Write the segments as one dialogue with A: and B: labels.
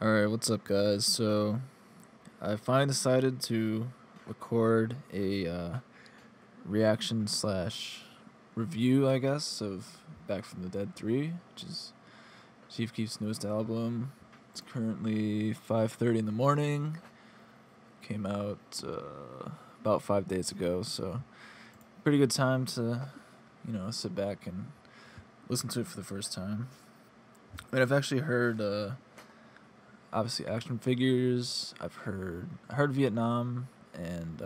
A: Alright, what's up, guys? So, I finally decided to record a reaction slash review, I guess, of Back from the Dead 3, which is Chief Keef's newest album. It's currently 5:30 in the morning. Came out about 5 days ago, so pretty good time to, sit back and listen to it for the first time. But I've actually heard obviously action figures. I heard Vietnam and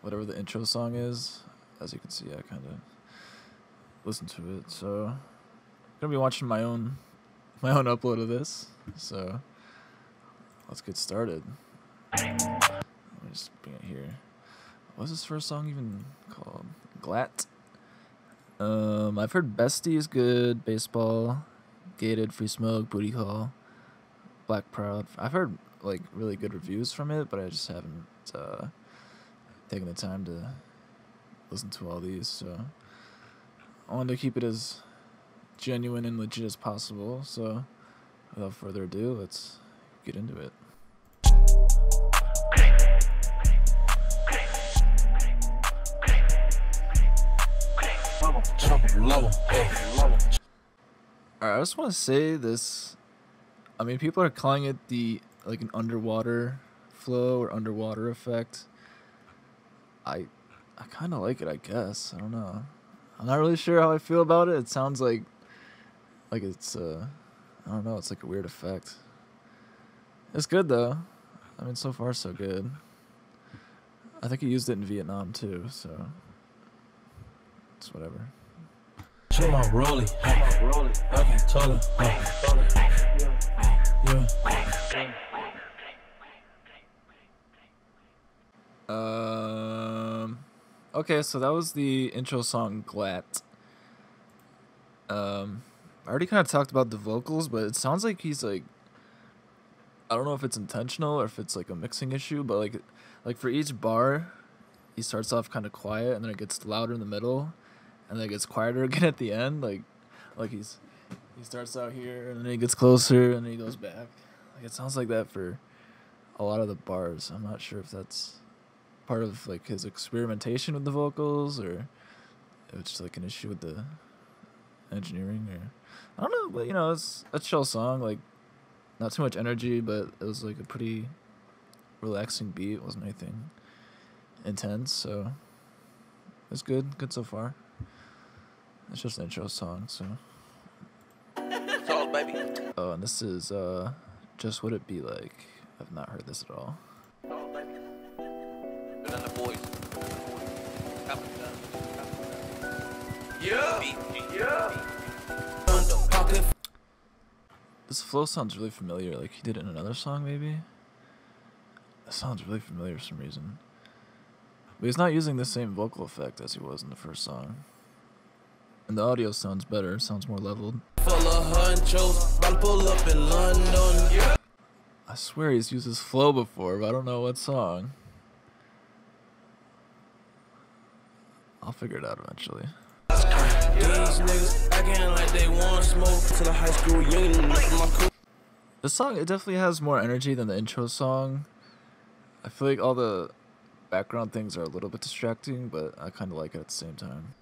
A: whatever the intro song is. As you can see, I kind of listened to it. So I'm gonna be watching my own upload of this. So let's get started. Let me just bring it here. What's this first song even called? Glat. I've heard Bestie is good. Baseball, Gated, Free Smoke, Booty Call, Black Proud. I've heard like really good reviews from it, but I just haven't taken the time to listen to all these. So I wanted to keep it as genuine and legit as possible. So without further ado, let's get into it. Alright, I just want to say this. I mean, people are calling it an underwater flow or underwater effect. I kind of like it, I guess. I don't know. I'm not really sure how I feel about it. It sounds like it's I don't know. It's like a weird effect. It's good though. I mean, so far so good. I think he used it in Vietnam too, so it's whatever. Okay, so that was the intro song Glat. I already kind of talked about the vocals, but it sounds like he's like, I don't know if it's intentional or if it's like a mixing issue, but like for each bar, he starts off kind of quiet and then it gets louder in the middle, and then it gets quieter again at the end. Like he starts out here and then he gets closer and then he goes back. Like it sounds like that for a lot of the bars. I'm not sure if that's part of like his experimentation with the vocals or if it's just like an issue with the engineering, or I don't know. But it's a chill song, like not too much energy, but it was like a pretty relaxing beat. It wasn't anything intense, so it's good so far. It's just an intro song, so.
B: Sauce, baby.
A: Oh, and this is Just What It Be Like. I've not heard this at all.
B: Sauce, baby. Good on the boys. Yeah.
A: This flow sounds really familiar. Like he did it in another song, maybe. It sounds really familiar for some reason. But he's not using the same vocal effect as he was in the first song. And the audio sounds better. It sounds more leveled. I swear he's used this flow before, but I don't know what song. I'll figure it out eventually. This song, it definitely has more energy than the intro song. I feel like all the background things are a little bit distracting, but I kind of like it at the same time.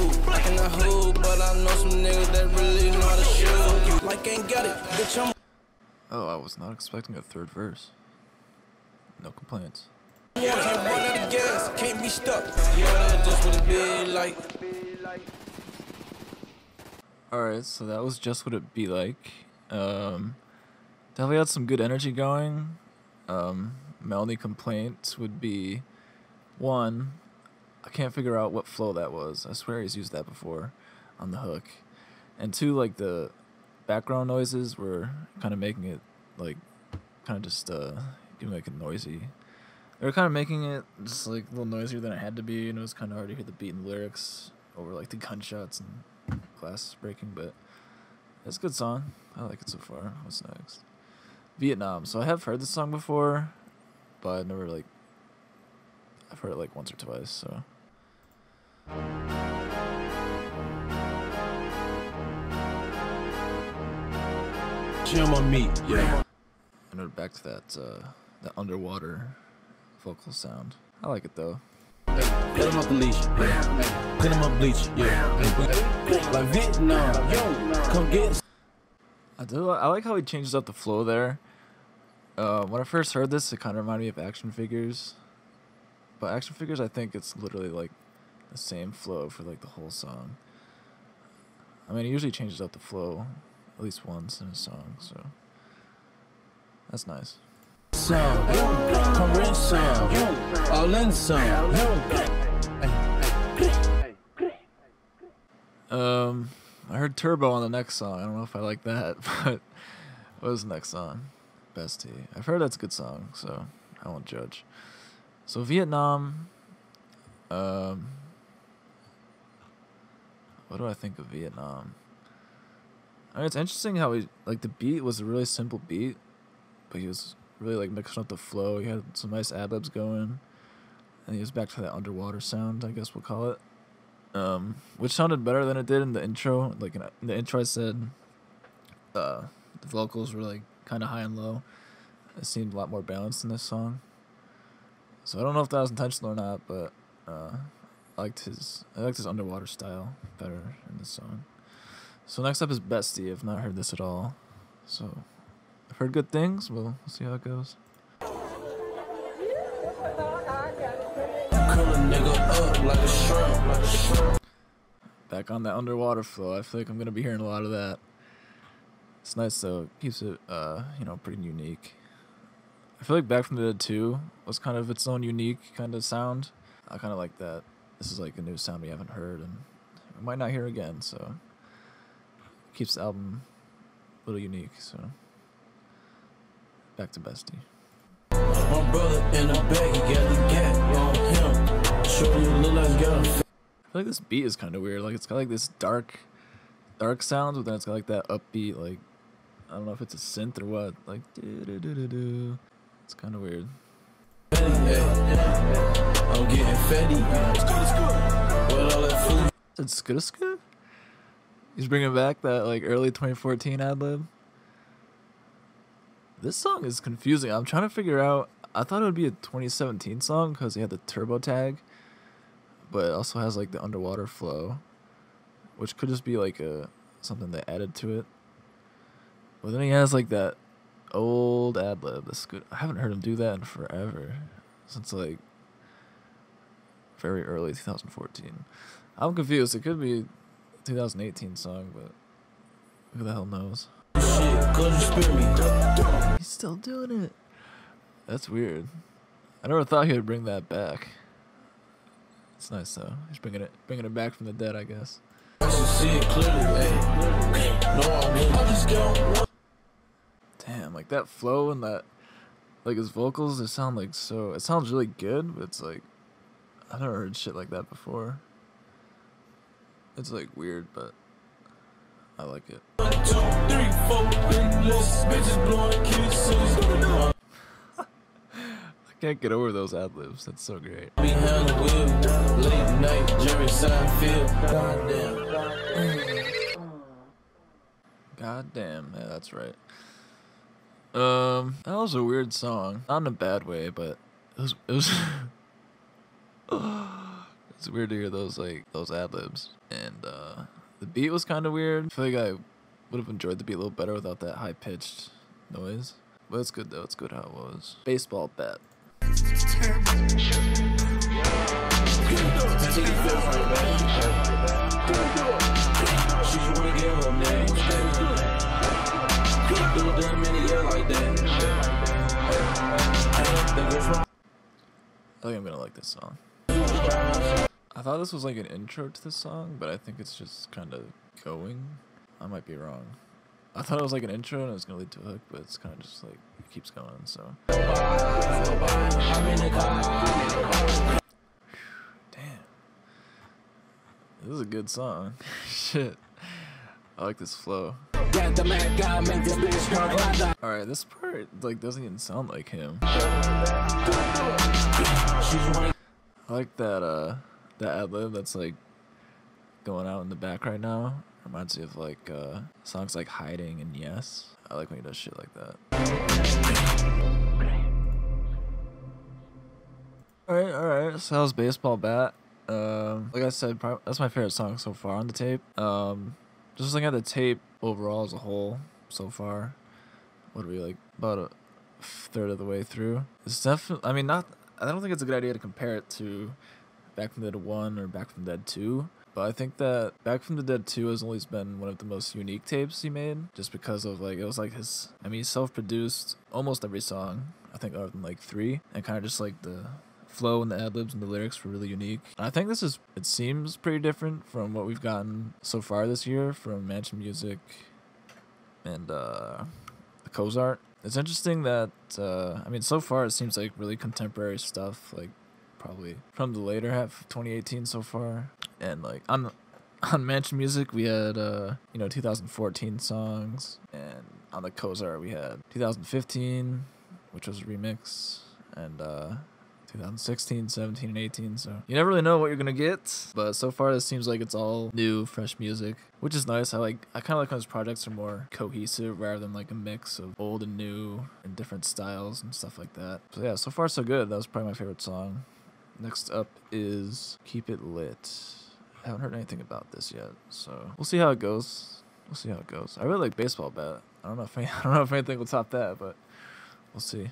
A: Oh, I was not expecting a third verse. No complaints. Alright, so that was Just What It Be Like. Definitely had some good energy going. My only complaint would be, one, I can't figure out what flow that was. I swear he's used that before on the hook. And two, like the background noises were kind of making it like kind of just giving like a noisy. They were kind of making it just like a little noisier than it had to be, and it was kind of hard to hear the beat and the lyrics over like the gunshots and glass breaking. But it's a good song. I like it so far. What's next? Vietnam. So I have heard this song before, but I've heard it like once or twice. So.
C: Jam on meat, yeah.
A: And we're back to that underwater vocal sound. I like it though.
C: Get him off the leash, yeah. Get him off bleach, yeah. Like Vietnam, yo, come get.
A: I like how he changes up the flow there. When I first heard this, it kind of reminded me of Action Figures. But Action Figures, I think it's literally like the same flow for like the whole song. I mean, he usually changes up the flow at least once in a song, so that's nice.
C: Come rent some, all in some.
A: I heard Turbo on the next song. I don't know if I like that, but what was the next song? Bestie. I've heard that's a good song, so I won't judge. So Vietnam, what do I think of Vietnam? I mean, it's interesting how he, like, the beat was a really simple beat, but he was really like mixing up the flow. He had some nice ad-libs going, and he was back to that underwater sound, I guess we'll call it. Which sounded better than it did in the intro. Like in the intro I said the vocals were like kind of high and low. It seemed a lot more balanced in this song. So I don't know if that was intentional or not, but I liked his underwater style better in this song. So next up is Bestie. I've not heard this at all. So I've heard good things. We'll see how it goes. Back on that underwater flow. I feel like I'm gonna be hearing a lot of that. It's nice though. It keeps it pretty unique. I feel like Back from the Dead 2 was kind of its own unique kind of sound. I kind of like that. This is like a new sound we haven't heard and we might not hear again, so it keeps the album a little unique. So back to Bestie.
C: My brother in the bag, he got the gap on him. Show you look like girl.
A: I feel like this beat is kind of weird. Like it's got like this dark sound, but then it's got like that upbeat, like I don't know if it's a synth or what. Like do. It's kind of weird.
C: I'm getting fatty.
A: It's Skudaska? He's bringing back that like early 2014 ad-lib. This song is confusing. I'm trying to figure out. I thought it would be a 2017 song because he had the turbo tag, but it also has like the underwater flow, which could just be like something they added to it. But then he has like that old ad-lib. That's good. I haven't heard him do that in forever, since like very early 2014. I'm confused. It could be a 2018 song, but who the hell knows? He's still doing it. That's weird. I never thought he would bring that back. It's nice though. He's bringing it back from the dead, I guess. Damn, like that flow and that, like his vocals, it sounds really good, but it's like, I've never heard shit like that before. It's like weird, but I like it. 1, 2, 3, 4, bitches blowing kisses. I can't get over those ad-libs. That's so great.
C: Behind the wheel, late night, Jerry Seinfeld.
A: Goddamn, yeah, that's right. That was a weird song. Not in a bad way, but it was it's weird to hear those ad-libs. And the beat was kind of weird. I feel like I would have enjoyed the beat a little better without that high-pitched noise. But it's good though. It's good how it was. Baseball bat. I think I'm gonna like this song. I thought this was like an intro to this song, but I think it's just kind of going. I might be wrong. I thought it was like an intro and it was gonna lead to a hook, but it's kind of just like it keeps going. So. Damn. This is a good song. Shit. I like this flow. Alright, this part like doesn't even sound like him. I like that ad-lib that's like going out in the back right now. Reminds me of like songs like Hiding and Yes. I like when he does shit like that. Alright, so that was Baseball Bat. Like I said, that's my favorite song so far on the tape. Just looking at the tape overall as a whole so far, what are we, like, about a third of the way through? It's definitely, I mean, I don't think it's a good idea to compare it to Back from the Dead 1 or Back from the Dead 2. But I think that Back from the Dead 2 has always been one of the most unique tapes he made, just because of, like, it was like his, I mean, he self-produced almost every song, I think other than like 3, and kind of just like the flow and the ad-libs and the lyrics were really unique. And I think it seems pretty different from what we've gotten so far this year from Mansion Music and the Cozart. It's interesting that, I mean, so far it seems like really contemporary stuff, like probably from the later half of 2018 so far. And like on Mansion Music we had 2014 songs, and on the Cozart we had 2015, which was a remix, and 2016, 17, and 18, so you never really know what you're gonna get, but so far this seems like it's all new, fresh music, which is nice. I kind of like when his projects are more cohesive rather than like a mix of old and new and different styles and stuff like that. So yeah, so far so good. That was probably my favorite song. Next up is Keep It Lit. I haven't heard anything about this yet, so we'll see how it goes. I really like Baseball Bat. I don't know if anything will top that, but we'll see.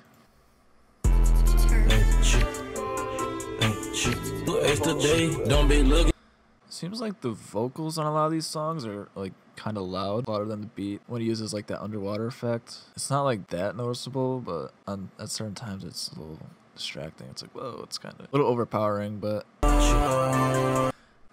A: Seems like the vocals on a lot of these songs are like kind of loud, louder than the beat. When he uses like that underwater effect, it's not like that noticeable, but at certain times it's a little distracting. It's like, whoa, it's kind of a little overpowering, but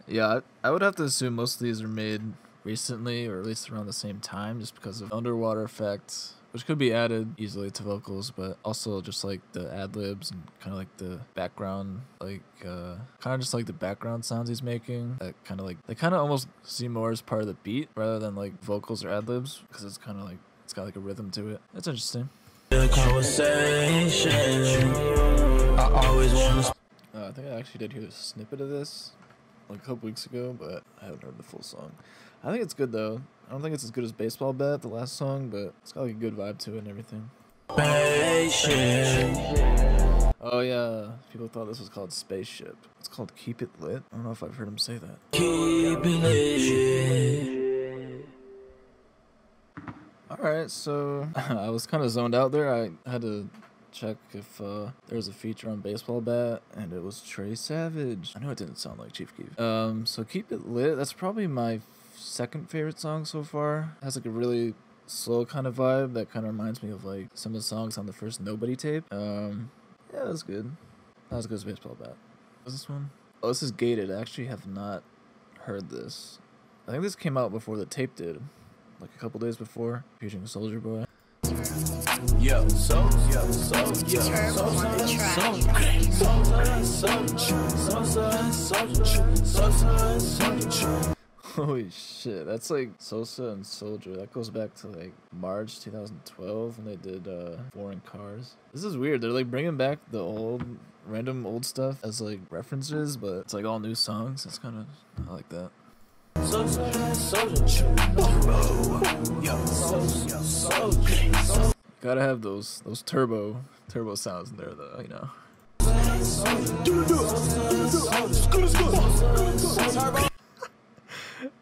A: yeah, I would have to assume most of these are made recently, or at least around the same time, just because of underwater effects, which could be added easily to vocals, but also just like the ad-libs and kind of like the background, like kind of just like the background sounds he's making, that kind of like, they kind of almost seem more as part of the beat rather than like vocals or ad-libs, because it's kind of like, it's got like a rhythm to it. It's interesting. I think I actually did hear a snippet of this like a couple weeks ago, but I haven't heard the full song. I think it's good though. I don't think it's as good as Baseball Bat, the last song, but it's got like a good vibe to it and everything. Oh yeah, people thought this was called Spaceship. It's called Keep It Lit. I don't know if I've heard him say that. Keep it lit. Alright, so I was kind of zoned out there. I had to check if there was a feature on Baseball Bat, and it was Trey Savage. I know it didn't sound like Chief Keef. So Keep It Lit, that's probably my second favorite song so far. It has like a really slow kind of vibe that kind of reminds me of like some of the songs on the first Nobody tape. Yeah, that was good. Not as good as Baseball Bat. What's this one? Oh, this is Gated. I actually have not heard this. I think this came out before the tape did, like a couple days before, featuring Soulja Boy. Holy shit, that's like Sosa and Soulja. That goes back to like March 2012 when they did Foreign Cars. This is weird. They're like bringing back the random old stuff as like references, but it's like all new songs. It's kind of, I like that. Gotta have those turbo sounds in there though, you know.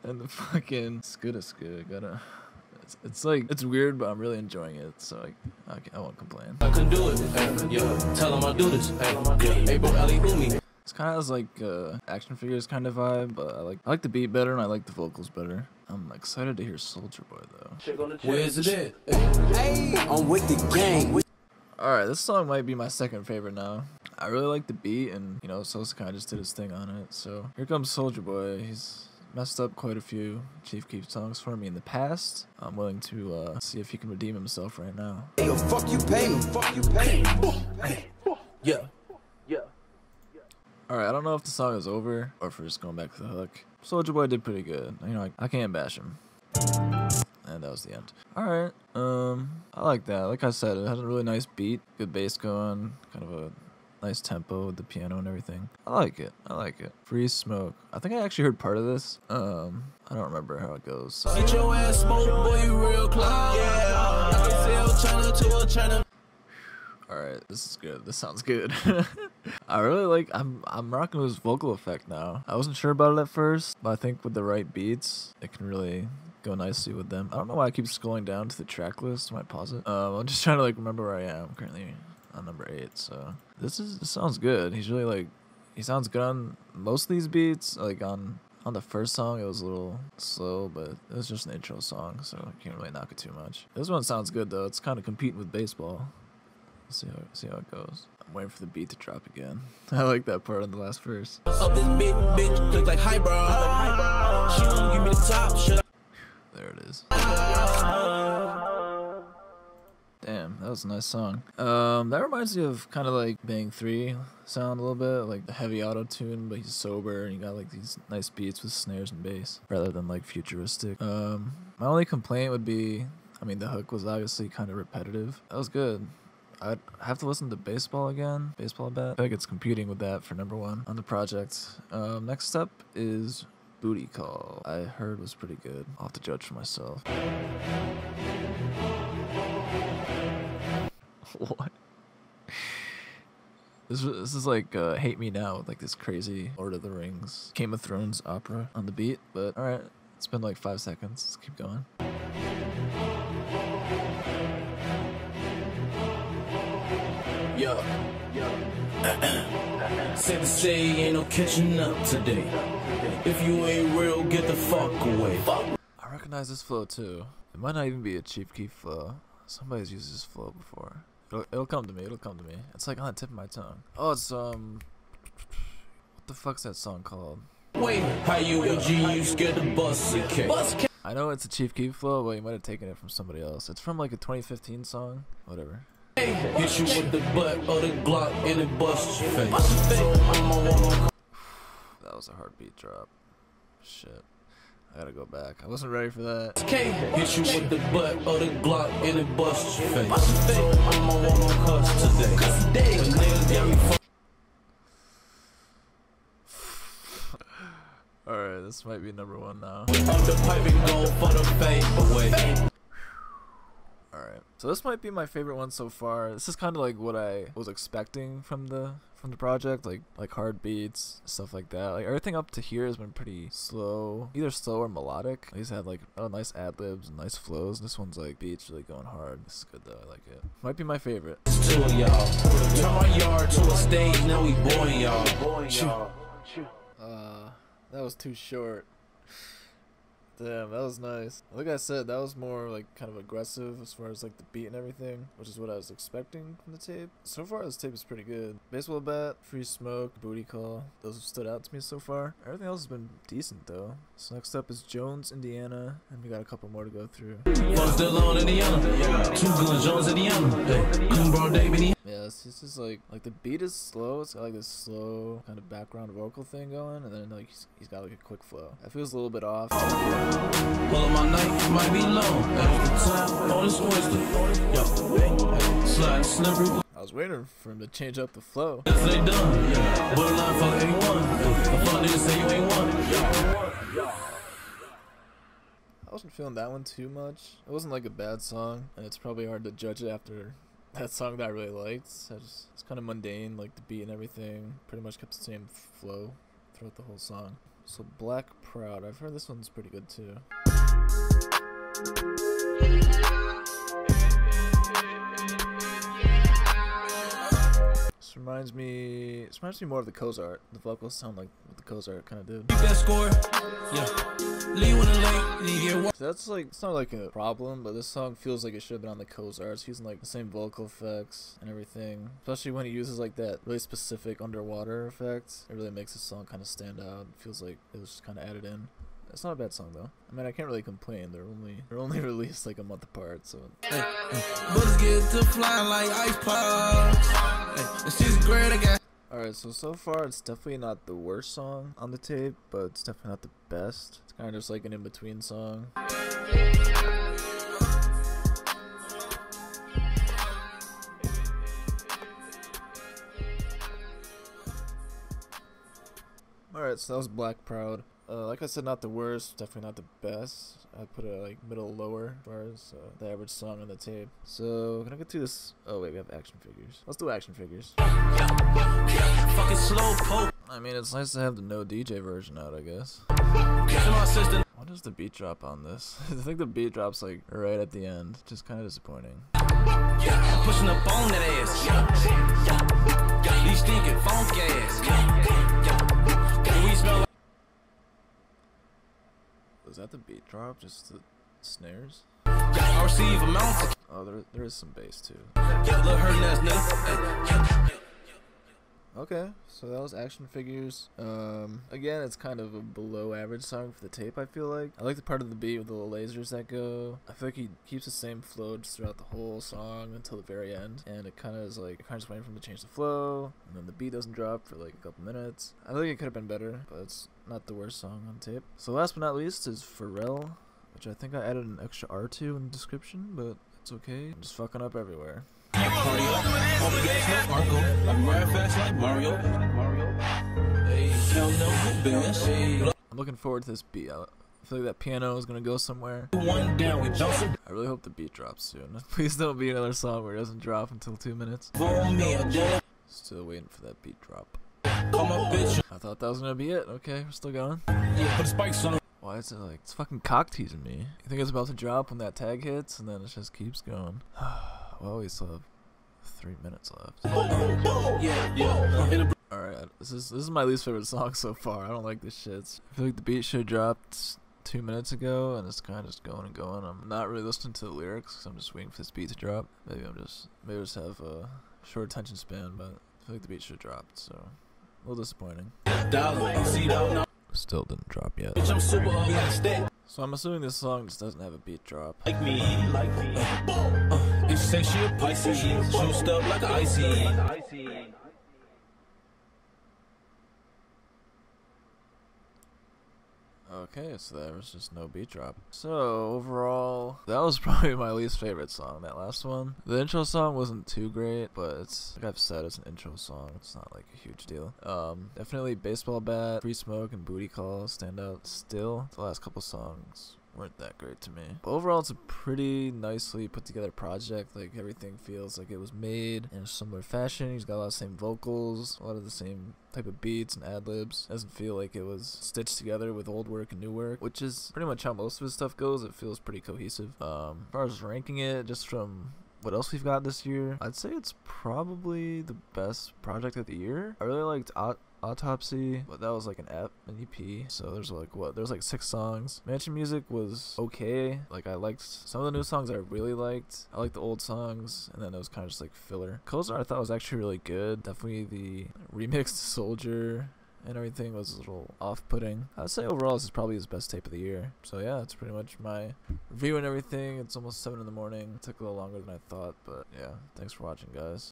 A: And the fucking skudda gotta. It's like, it's weird, but I'm really enjoying it, so I won't complain. I can do it. Yo, tell him I'll do this. Hey, bro, me. It's kind of has like action figures kind of vibe, but I like the beat better and I like the vocals better. I'm excited to hear Soulja Boy though.
C: Where's it at? Hey, I'm with the gang.
A: Alright, this song might be my second favorite now. I really like the beat, and you know, Sosa kind of just did his thing on it. So here comes Soulja Boy. He's messed up quite a few Chief Keef songs for me in the past. I'm willing to see if he can redeem himself right now.
C: Hey, yo, fuck you, pay me. Fuck you, pay me. Yeah.
A: Alright, I don't know if the song is over or if we're just going back to the hook. Soulja Boy did pretty good. You know, I can't bash him. And that was the end. Alright, I like that. Like I said, it has a really nice beat, good bass going, kind of a nice tempo with the piano and everything. I like it. Free Smoke. I think I actually heard part of this. I I don't remember how it goes.
C: Get your ass smoked, boy, you real clown. Yeah, I can sell China to a China.
A: Alright, this is good. This sounds good. I really like, I'm rocking with his vocal effect now. I wasn't sure about it at first, but I think with the right beats, it can really go nicely with them. I don't know why I keep scrolling down to the track list. I might pause it. I'm just trying to like remember where I am. I'm currently on number 8, so this sounds good. He's really like, he sounds good on most of these beats. Like on the first song, it was a little slow, but it was just an intro song, so I can't really knock it too much. This one sounds good though. It's kind of competing with baseball. See how it goes. I'm waiting for the beat to drop again. I like that part on the last verse.
C: Up this big bitch, look like highbrow. She won't give me the top shit.
A: There it is. Damn, that was a nice song. That reminds me of kind of like Bang 3 sound a little bit, like the heavy auto tune, but he's sober and you got like these nice beats with snares and bass, rather than like futuristic. My only complaint would be, I mean, the hook was obviously kind of repetitive. That was good. I'd have to listen to Baseball again. Baseball Bet. I feel like it's competing with that for number 1 on the project. Next up is Booty Call. I heard was pretty good. I'll have to judge for myself. What? This is like Hate Me Now with like this crazy Lord of the Rings, Game of Thrones opera on the beat. But alright, it's been like 5 seconds. Let's keep going.
C: Yo. Say ain't no catching up today. If you ain't real, get the fuck away.
A: I recognize this flow too. It might not even be a Chief Keef flow. Somebody's used this flow before. It'll come to me. It'll come to me. It's like on the tip of my tongue. Oh, it's what the fuck's that song called?
C: Wait, how you a G? You scared to bust a K?
A: I know it's a Chief Keef flow, but you might have taken it from somebody else. It's from like a 2015 song. Whatever.
C: Hit you with the butt or the Glock and it bust your face.
A: That was a hard beat drop. Shit. I gotta go back. I wasn't ready for that.
C: Hit you with the butt or the Glock and it bust your face. I'm on cuss today. The niggas got me
A: Alright, this might be number 1 now.
C: Up the pipe and go for the fade away.
A: Alright, so this might be my favorite one so far. This is kind of like what I was expecting from the project, like hard beats, stuff like that. Like everything up to here has been pretty slow, either slow or melodic. He's had like nice ad libs and nice flows. This one's like beats really going hard. This is good though. I like it. Might be my favorite.
C: Two of y'all. Turn my yard to a stage. Now we boring y'all.
A: That was too short. Damn, that was nice. Like I said, that was more like kind of aggressive as far as like the beat and everything, which is what I was expecting from the tape. So far, this tape is pretty good. Baseball Bat, Free Smoke, Booty Call, those have stood out to me so far. Everything else has been decent though. So next up is Jones, Indiana, and we got a couple more to go through.
C: Still on Indiana. 2 good Jones, Indiana.
A: Yeah, this is like the beat is slow. It's got like this slow kind of background vocal thing going, and then like he's got like a quick flow. That feels a little bit off.
C: Pull up my knife, might be low. On this oyster. Yo, slide slippery.
A: I was waiting for him to change up the flow.
C: Yes, they done. Borderline for A1. The fun niggas say you ain't one.
A: I wasn't feeling that one too much. It wasn't like a bad song, and it's probably hard to judge it after that song that I really liked. It's kind of mundane, like the beat and everything. Pretty much kept the same flow throughout the whole song. So Black Proud, I've heard this one's pretty good too. This reminds me more of the Cozart. The vocals sound like what the Cozart kind of did.
C: Keep that score. Yeah. Leave when late.
A: So that's like, it's not like a problem, but this song feels like it should have been on the Cozart. It's using like the same vocal effects and everything. Especially when he uses like that really specific underwater effect. It really makes the song kind of stand out. It feels like it was just kind of added in. It's not a bad song though. I mean, I can't really complain. They're only released like a month apart, so.
C: Bullets get to flying like ice pops. This is great again.
A: Alright, so far it's definitely not the worst song on the tape, but it's definitely not the best. It's kind of just like an in-between song. Alright, so that was Black Proud. Like I said, not the worst, definitely not the best. I'd put it like middle lower as far as the average song on the tape. So can I get to this? Oh wait, we have action figures. Let's do action figures.
C: Fucking slow poke.
A: I mean, it's nice to have the no DJ version out, I guess. What is the beat drop on this? I think the beat drop's like right at the end, just kind of disappointing.
C: Pushing up on that ass. These stinking funk ass. We smell.
A: Was that the beat drop? Just the snares?
C: I receive amounts.
A: Oh, there is some bass too.
C: Look, her ass nigga.
A: Okay, so that was action figures. Again, it's kind of a below average song for the tape, I feel like. I like the part of the beat with the little lasers that go. I feel like he keeps the same flow just throughout the whole song until the very end. And it kind of is like, kind of just waiting for him to change the flow. And then the beat doesn't drop for like a couple minutes. I think it could have been better, but it's not the worst song on tape. So last but not least is Pharrell, which I think I added an extra R to in the description, but it's okay. I'm just fucking up everywhere.
C: I'm
A: looking forward to this beat. I feel like that piano is gonna go somewhere.
C: One down with Johnson.
A: I really hope the beat drops soon. Please don't be another song where it doesn't drop until 2 minutes. Still waiting for that beat drop. I thought that was gonna be it. Okay, we're still going. Why is it like it's fucking cock teasing me? You think it's about to drop when that tag hits, and then it just keeps going. Well, we still have 3 minutes left. Alright, this is my least favorite song so far. I don't like this shit. I feel like the beat should have dropped 2 minutes ago, and it's kind of just going and going. I'm not really listening to the lyrics because I'm just waiting for this beat to drop. Maybe I just have a short attention span, but I feel like the beat should have dropped, so a little disappointing. Still didn't drop yet. So I'm assuming this song just doesn't have a beat drop.
C: Like me. If say she a Pisces, she'll stuff like an icy.
A: Okay, so there was just no beat drop. So overall, that was probably my least favorite song, that last one. The intro song wasn't too great, but it's, like I've said, it's an intro song. It's not like a huge deal. Definitely Baseball Bat, Free Smoke, and Booty Call stand out still. The last couple songs weren't that great to me. But overall, it's a pretty nicely put together project. Like, everything feels like it was made in a similar fashion. He's got a lot of the same vocals, a lot of the same type of beats and ad-libs. Doesn't feel like it was stitched together with old work and new work, which is pretty much how most of his stuff goes. It feels pretty cohesive. As far as ranking it, just from what else we've got this year, I'd say it's probably the best project of the year. I really liked Autopsy, but that was like an EP, so there's like 6 songs. Mansion Music was okay. Like, I liked some of the new songs I really liked. I liked the old songs, and then it was kind of just like filler. Cohesion I thought was actually really good. Definitely the remixed Soulja and everything was a little off-putting. I'd say overall this is probably his best tape of the year. So yeah, it's pretty much my review and everything. It's almost 7 in the morning. It took a little longer than I thought, but yeah, thanks for watching, guys.